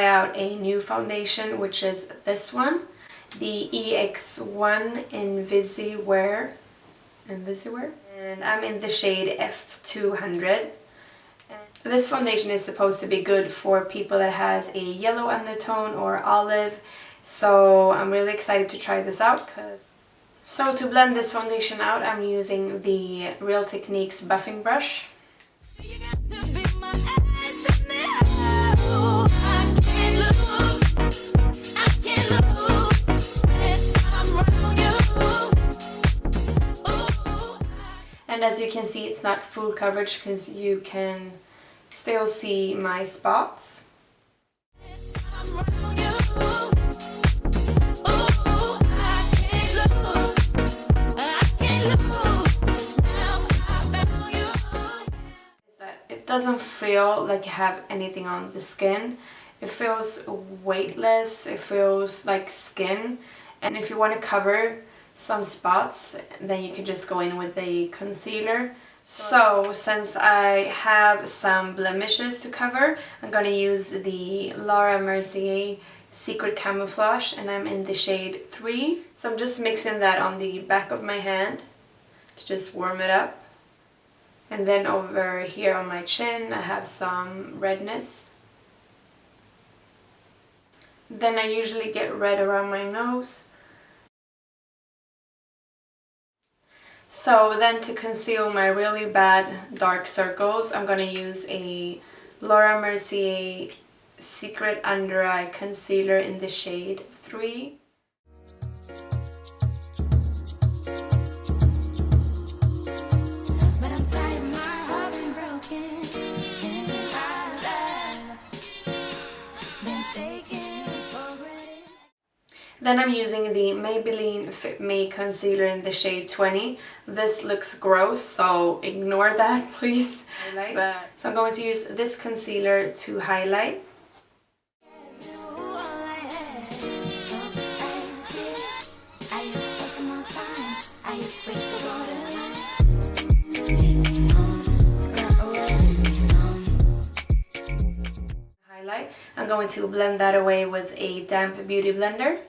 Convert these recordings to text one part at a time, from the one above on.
out a new foundation, which is this one, the EX1 Invisiwear. And I'm in the shade F200. This foundation is supposed to be good for people that has a yellow undertone or olive, so I'm really excited to try this out. So to blend this foundation out, I'm using the Real Techniques buffing brush. And as you can see, it's not full coverage because you can still see my spots. It doesn't feel like you have anything on the skin. It feels weightless, it feels like skin. And if you want to cover some spots, then you can just go in with a concealer. So since I have some blemishes to cover, I'm going to use the Mercier Secret Camouflage, and I'm in the shade 3. So I'm just mixing that on the back of my hand to just warm it up. And then over here on my chin I have some redness. Then I usually get red around my nose. So then to conceal my really bad dark circles, I'm going to use a Laura Mercier Secret Under Eye Concealer in the shade 3. Then I'm using the Maybelline Fit concealer in the shade 20. This looks gross, so ignore that, please. So I'm going to use this concealer to highlight. I'm going to blend that away with a damp beauty blender.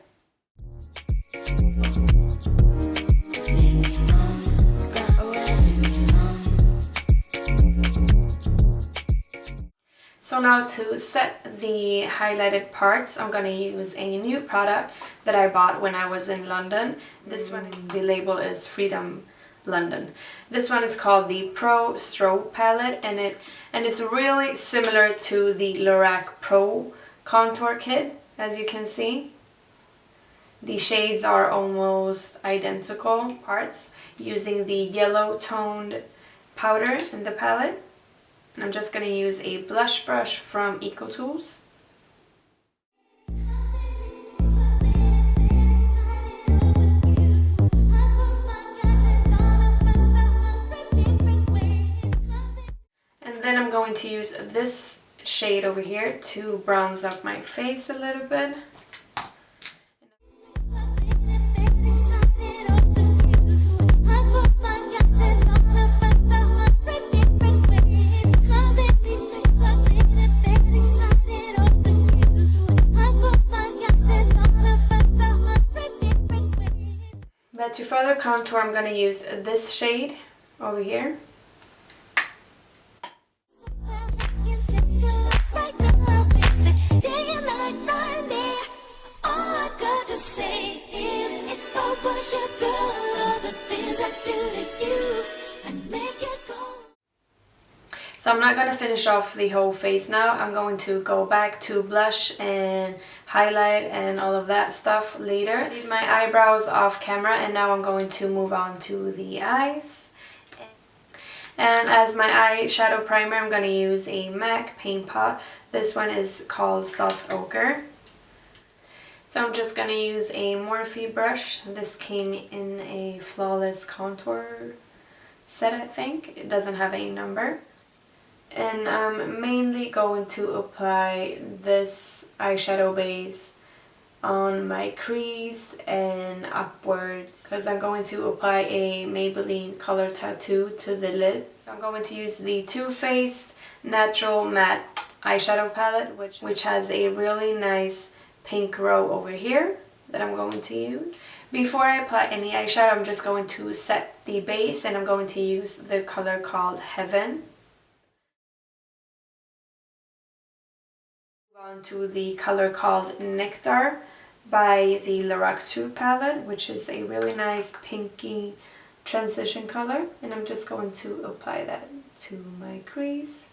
So now to set the highlighted parts, I'm going to use a new product that I bought when I was in London. This one, the label is Freedom London. This one is called the Pro Strobe palette, and it's really similar to the Lorca Pro contour kit, as you can see. The shades are almost identical parts, using the yellow toned powder in the palette. And I'm just going to use a blush brush from EcoTools. And then I'm going to use this shade over here to bronze up my face a little bit. But to further contour, I'm going to use this shade over here. So I'm not going to finish off the whole face now. I'm going to go back to blush and highlight and all of that stuff later. I did my eyebrows off camera, and now I'm going to move on to the eyes. And as my eyeshadow primer, I'm going to use a MAC Paint Pot. This one is called Soft Ochre. So I'm just going to use a Morphe brush. This came in a Flawless Contour set, I think. It doesn't have a number. And I'm mainly going to apply this eyeshadow base on my crease and upwards, because I'm going to apply a Maybelline color tattoo to the lid. So I'm going to use the Too Faced Natural Matte eyeshadow palette, which has a really nice pink row over here that I'm going to use. Before I apply any eyeshadow, I'm just going to set the base, and I'm going to use the color called Heaven. On to the color called Nectar by the Lorca Pro palette, which is a really nice pinky transition color, and I'm just going to apply that to my crease.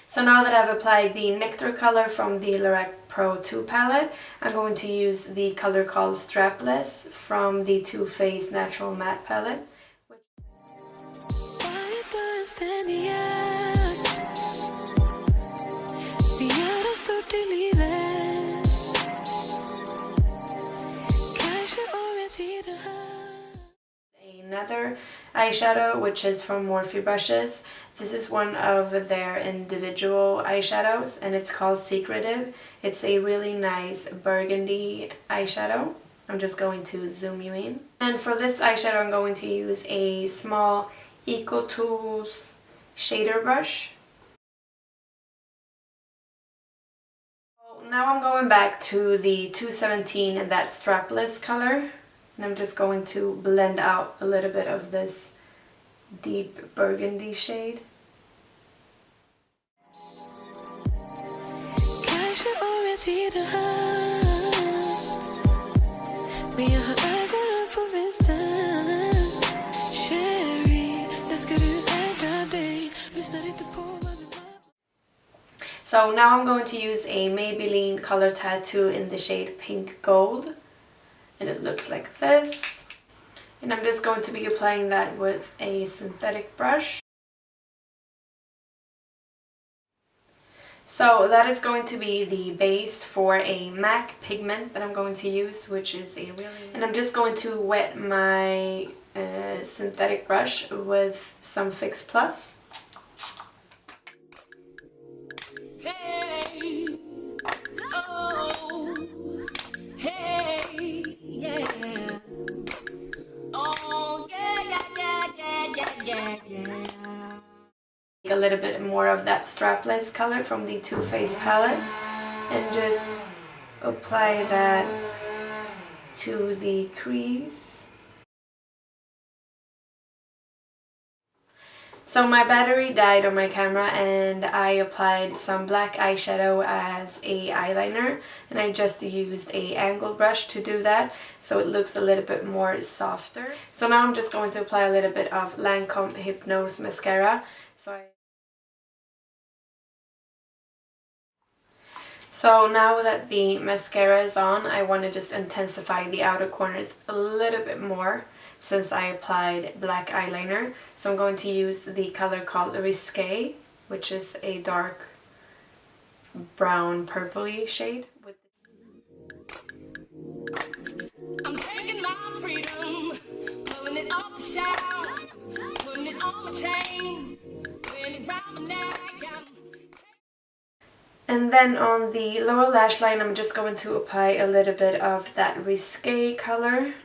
So now that I've applied the Nectar color from the Lorca Pro 2 palette, I'm going to use the color called Strapless from the Too Faced Natural Matte palette. Another eyeshadow, which is from Morphe Brushes. This is one of their individual eyeshadows, and it's called Secretive. It's a really nice burgundy eyeshadow. I'm just going to zoom you in. And for this eyeshadow, I'm going to use a small Eco Tools shader brush. Now I'm going back to the 217 and that Strapless color, and I'm just going to blend out a little bit of this deep burgundy shade. So now I'm going to use a Maybelline Color Tattoo in the shade Pink Gold, and it looks like this. And I'm just going to be applying that with a synthetic brush. So that is going to be the base for a MAC pigment that I'm going to use, which is a really... And I'm just going to wet my synthetic brush with some Fix Plus. Hey, oh, hey, yeah. Oh, yeah. A little bit more of that Strapless color from the Too Faced palette, and just apply that to the crease. So my battery died on my camera, and I applied some black eyeshadow as a eyeliner, and I just used a angled brush to do that, so it looks a little bit more softer. So now I'm just going to apply a little bit of Lancome Hypnose mascara. So now that the mascara is on, I want to just intensify the outer corners a little bit more since I applied black eyeliner. So I'm going to use the color called Risque, which is a dark brown purpley shade. I'm taking my freedom, pulling it off the shelf, putting it on my chain, wearing it around my neck. And then on the lower lash line, I'm just going to apply a little bit of that Risque color.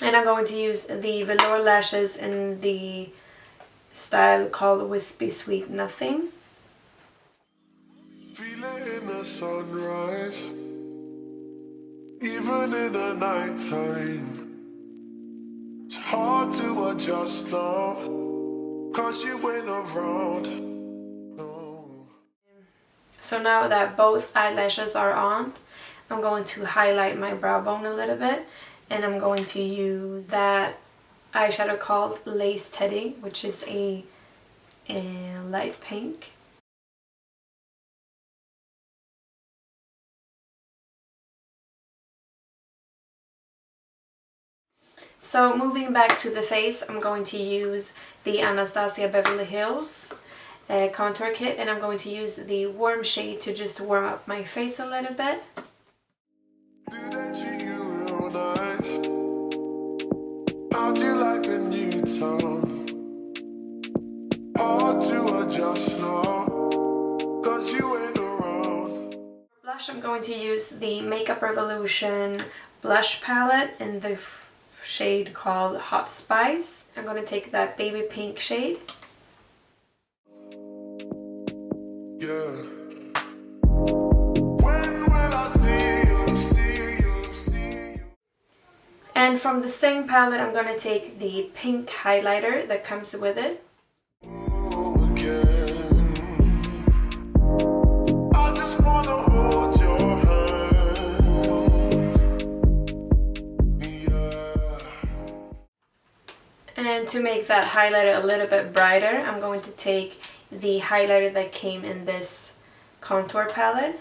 And I'm going to use the Velour lashes in the style called Whispiesweetnothing. Feel it in the sunrise, even in the nighttime. It's hard to adjust now, cause you went around. No. So now that both eyelashes are on, I'm going to highlight my brow bone a little bit, and I'm going to use that eyeshadow called Lace Teddy, which is a light pink. So moving back to the face, I'm going to use the Anastasia Beverly Hills, contour kit, and I'm going to use the warm shade to just warm up my face a little bit. How'd you like the new tone? Hard to adjust now, 'cause you ain't around. For blush, I'm going to use the Makeup Revolution blush palette in the shade called Hot Spice. I'm going to take that baby pink shade. Yeah. When will I see you? And from the same palette, I'm going to take the pink highlighter that comes with it. I just wanna hold your hand. Yeah. And to make that highlighter a little bit brighter, I'm going to take the highlighter that came in this contour palette.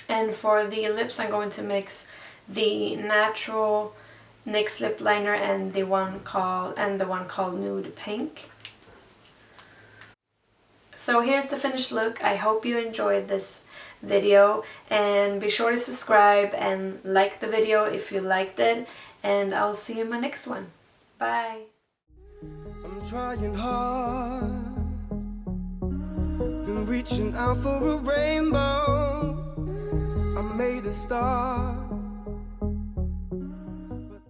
And for the lips, I'm going to mix the natural NYX lip liner and the one called Nude Pink. So here's the finished look. I hope you enjoyed this video, and be sure to subscribe and like the video if you liked it, and I'll see you in my next one. Bye. I'm trying hard, been reaching out for a rainbow. I made a start.